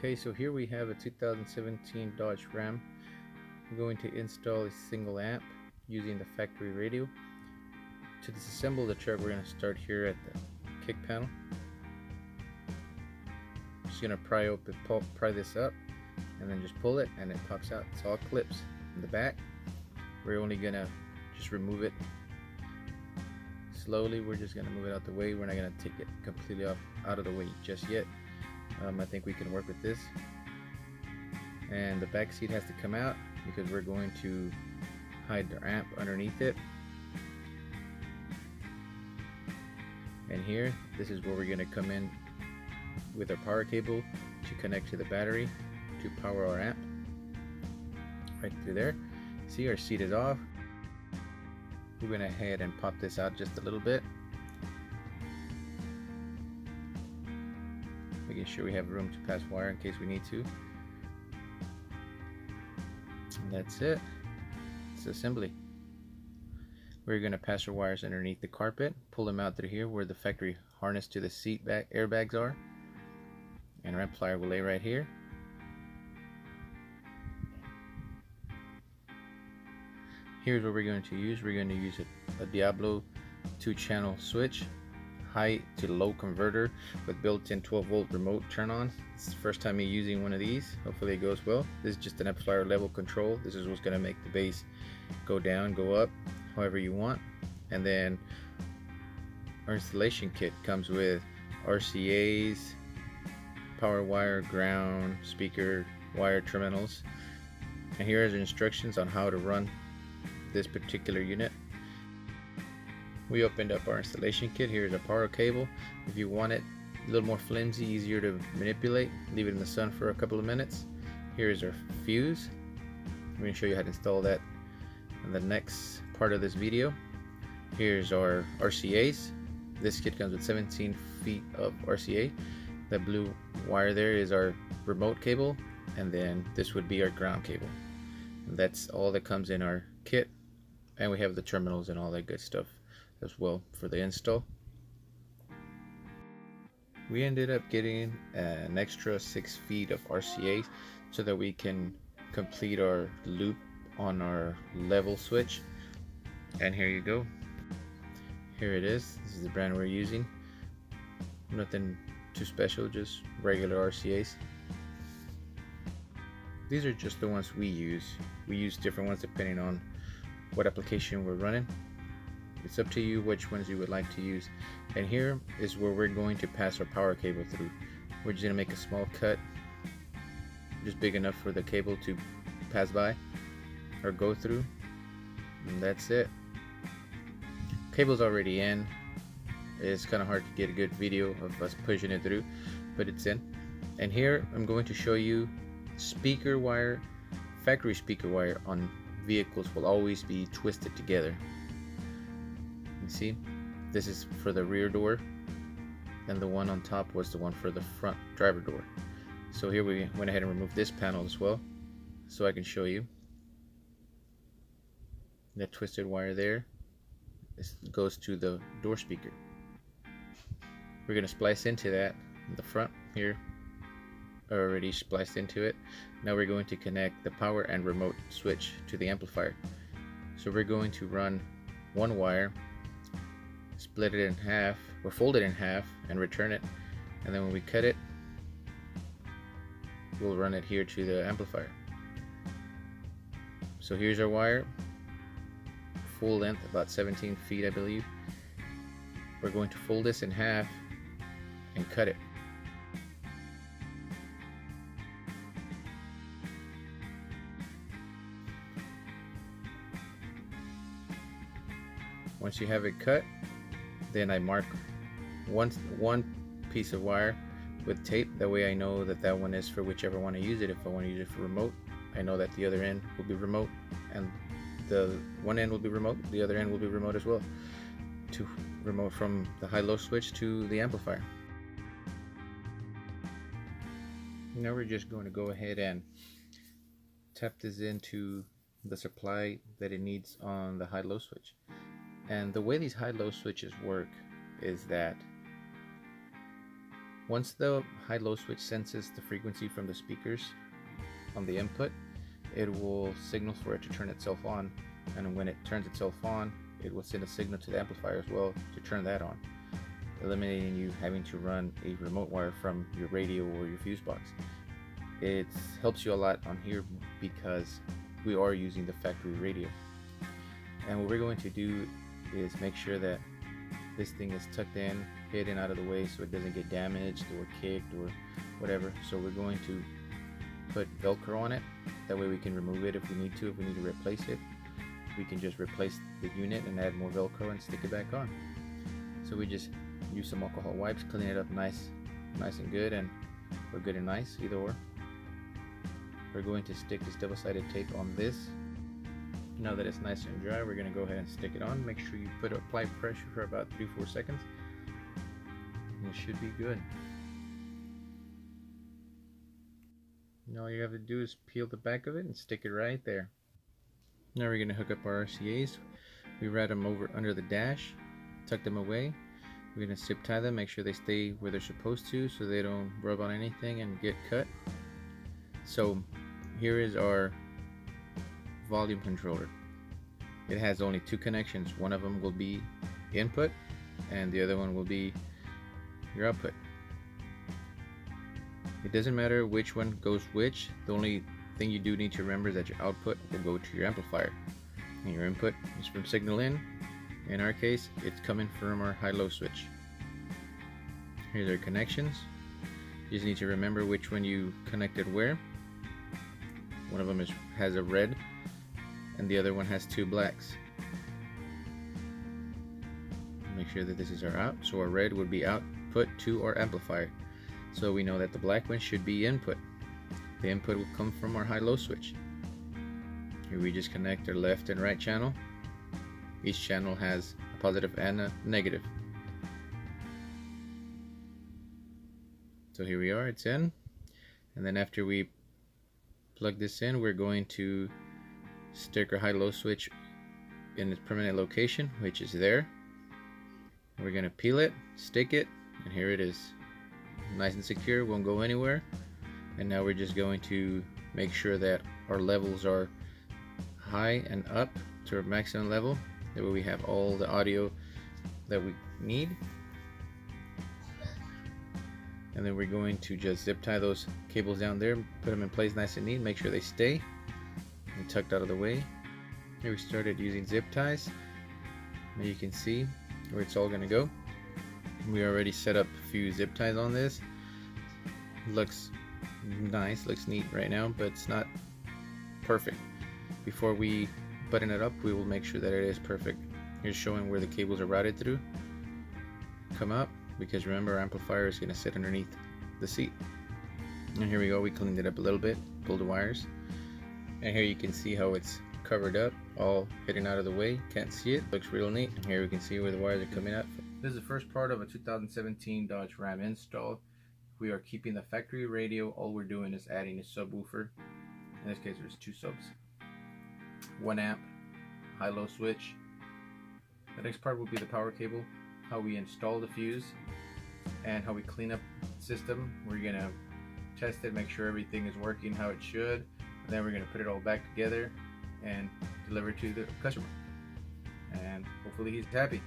Okay, so here we have a 2017 Dodge Ram. I'm going to install a single amp using the factory radio. To disassemble the truck, we're going to start here at the kick panel. Just going to pry this up and then just pull it and it pops out. It's all clips in the back. We're only going to just remove it slowly. We're just going to move it out the way. We're not going to take it completely out of the way just yet. I think we can work with this. And the back seat has to come out because we're going to hide the amp underneath it. And here, this is where we're going to come in with our power cable to connect to the battery to power our amp. Right through there. See, our seat is off. We're going to head and pop this out just a little bit, making sure we have room to pass wire in case we need to. And that's it. It's assembly. We're going to pass our wires underneath the carpet, pull them out through here where the factory harness to the seat back airbags are, and our amplifier will lay right here. Here's what we're going to use. We're going to use a Diablo 2-channel switch, high to low converter with built-in 12-volt remote turn on. It's the first time you're using one of these. Hopefully it goes well. This is just an amplifier level control. This is what's going to make the bass go down, go up, however you want. And then our installation kit comes with RCAs, power wire, ground, speaker, wire terminals. And here are the instructions on how to run this particular unit. We opened up our installation kit. Here's a power cable. If you want it a little more flimsy, easier to manipulate, leave it in the sun for a couple of minutes. Here's our fuse. I'm going to show you how to install that in the next part of this video. Here's our RCAs. This kit comes with 17 feet of RCA. The blue wire there is our remote cable, and then this would be our ground cable. And that's all that comes in our kit. And we have the terminals and all that good stuff as well for the install. We ended up getting an extra 6 feet of RCA so that we can complete our loop on our level switch. And here you go. Here it is. This is the brand we're using. Nothing too special, just regular RCAs. These are just the ones we use. We use different ones depending on what application we're running. It's up to you which ones you would like to use. And here is where we're going to pass our power cable through. We're just going to make a small cut, just big enough for the cable to pass by or go through, and that's it. Cable's already in. It's kind of hard to get a good video of us pushing it through, but it's in. And here I'm going to show you speaker wire. Factory speaker wire on vehicles will always be twisted together. You see, this is for the rear door, and the one on top was the one for the front driver door. So here we went ahead and removed this panel as well, so I can show you. That twisted wire there, this goes to the door speaker. We're going to splice into that in the front here. Already spliced into it. Now we're going to connect the power and remote switch to the amplifier. So we're going to run one wire, split it in half, or fold it in half and return it, and then when we cut it, we'll run it here to the amplifier. So here's our wire, full length, about 17 feet I believe. We're going to fold this in half and cut it. Once you have it cut, then I mark one piece of wire with tape. That way I know that that one is for whichever one I use it. If I want to use it for remote, I know that the other end will be remote, and the one end will be remote, the other end will be remote as well, to remote from the high-low switch to the amplifier. Now we're just going to go ahead and tap this into the supply that it needs on the high-low switch. And the way these high-low switches work is that Once the high-low switch senses the frequency from the speakers on the input, it will signal for it to turn itself on, and when it turns itself on, it will send a signal to the amplifier as well to turn that on, eliminating you having to run a remote wire from your radio or your fuse box. It helps you a lot on here because we are using the factory radio. And what we're going to do is make sure that this thing is tucked in, hidden out of the way so it doesn't get damaged or kicked or whatever. So we're going to put Velcro on it. That way we can remove it if we need to. If we need to replace it, we can just replace the unit and add more Velcro and stick it back on. So we just use some alcohol wipes, clean it up nice and good, and or good and nice, either or. We're going to stick this double-sided tape on this. Now that it's nice and dry, we're going to go ahead and stick it on. Make sure you apply pressure for about 3-4 seconds, and it should be good. Now all you have to do is peel the back of it and stick it right there. Now we're going to hook up our RCAs. We route them over under the dash, tuck them away. We're going to zip tie them, make sure they stay where they're supposed to so they don't rub on anything and get cut. So here is our volume controller. It has only 2 connections. One of them will be input and the other one will be your output. It doesn't matter which one goes which. The only thing you do need to remember is that your output will go to your amplifier and your input is from signal in. In our case, it's coming from our high-low switch. Here's our connections. You just need to remember which one you connected where. One of them has a red and the other one has 2 blacks. Make sure that this is our out. So our red would be output to our amplifier. So we know that the black one should be input. The input will come from our high-low switch. Here we just connect our left and right channel. Each channel has a positive and a negative. So here we are, it's in. And then after we plug this in, we're going to stick our high-low switch in its permanent location, which is there. We're going to peel it, stick it, and here it is. Nice and secure, won't go anywhere. And now we're just going to make sure that our levels are high and up to our maximum level. That way we have all the audio that we need. And then we're going to just zip tie those cables down there, put them in place nice and neat, make sure they stay and tucked out of the way. Here we started using zip ties. Now you can see where it's all going to go. We already set up a few zip ties on this. Looks nice, looks neat right now, but it's not perfect. Before we button it up, we will make sure that it is perfect. Here's showing where the cables are routed through. Come up, because remember our amplifier is going to sit underneath the seat. And here we go, we cleaned it up a little bit, pulled the wires. And here you can see how it's covered up, all hidden out of the way. Can't see it, looks real neat. And here we can see where the wires are coming out. This is the first part of a 2017 Dodge Ram install. We are keeping the factory radio. All we're doing is adding a subwoofer. In this case, there's 2 subs. 1 amp, high-low switch. The next part will be the power cable, how we install the fuse, and how we clean up the system. We're gonna test it, make sure everything is working how it should, and then we're gonna put it all back together and deliver it to the customer. And hopefully he's happy.